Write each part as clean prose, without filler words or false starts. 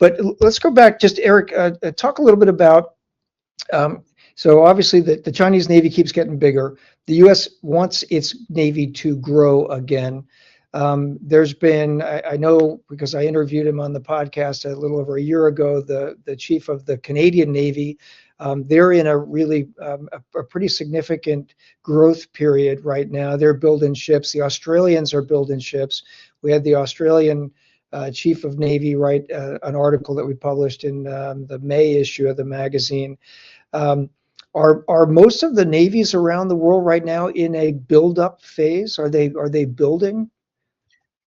But let's go back, just Eric, talk a little bit about. Um, so obviously the Chinese Navy keeps getting bigger. The U.S. wants its Navy to grow again. There's been, I know because I interviewed him on the podcast a little over a year ago, the chief of the Canadian Navy. They're in a really a pretty significant growth period right now. They're building ships. The Australians are building ships. We had the Australian chief of Navy write an article that we published in the May issue of the magazine. Um, are most of the navies around the world right now in a build-up phase? Are they building?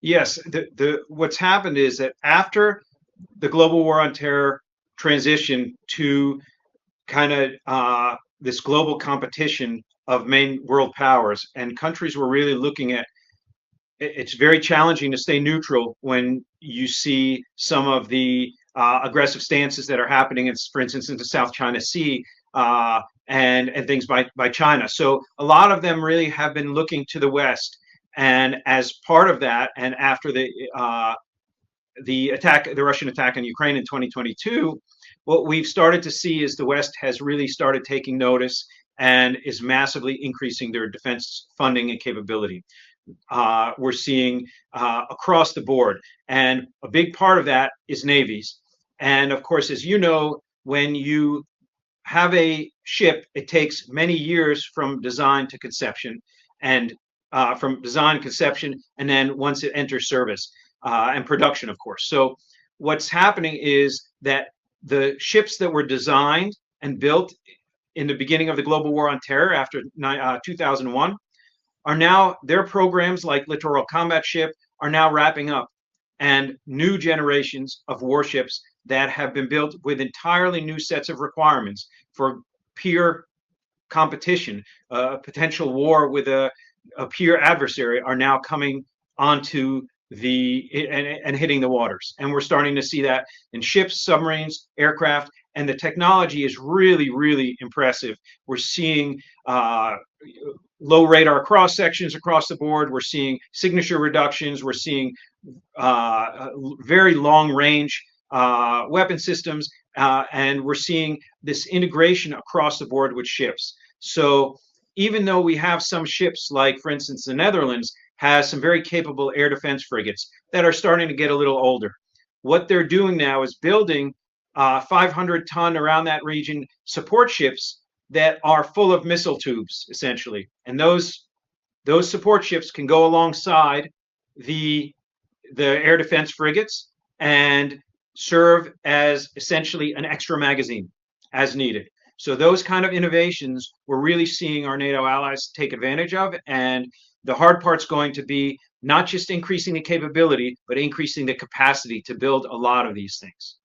Yes, the what's happened is that after the global war on terror transition to kind of this global competition of main world powers, and countries were really looking at it's very challenging to stay neutral when you see some of the aggressive stances that are happening, for instance, in the South China Sea and things by China. So a lot of them really have been looking to the West, and as part of that, and after the attack, the Russian attack on Ukraine in 2022, what we've started to see is the West has really started taking notice and is massively increasing their defense funding and capability. We're seeing across the board. And a big part of that is navies. And of course, as you know, when you have a ship, it takes many years from design to conception, and from design conception, and then once it enters service and production, of course. So what's happening is that the ships that were designed and built in the beginning of the global war on terror after 2001 are now, their programs like Littoral Combat Ship are now wrapping up, and new generations of warships that have been built with entirely new sets of requirements for peer competition, potential war with a peer adversary, are now coming onto and hitting the waters. And we're starting to see that in ships, submarines, aircraft, and the technology is really, really impressive. We're seeing low radar cross sections across the board. We're seeing signature reductions. We're seeing very long range weapon systems, and we're seeing this integration across the board with ships. So even though we have some ships, like for instance the Netherlands has some very capable air defense frigates that are starting to get a little older, what they're doing now is building 500-ton, around that region, support ships that are full of missile tubes, essentially. And those support ships can go alongside the air defense frigates and serve as essentially an extra magazine as needed. So those kind of innovations we're really seeing our NATO allies take advantage of. And the hard part's going to be not just increasing the capability, but increasing the capacity to build a lot of these things.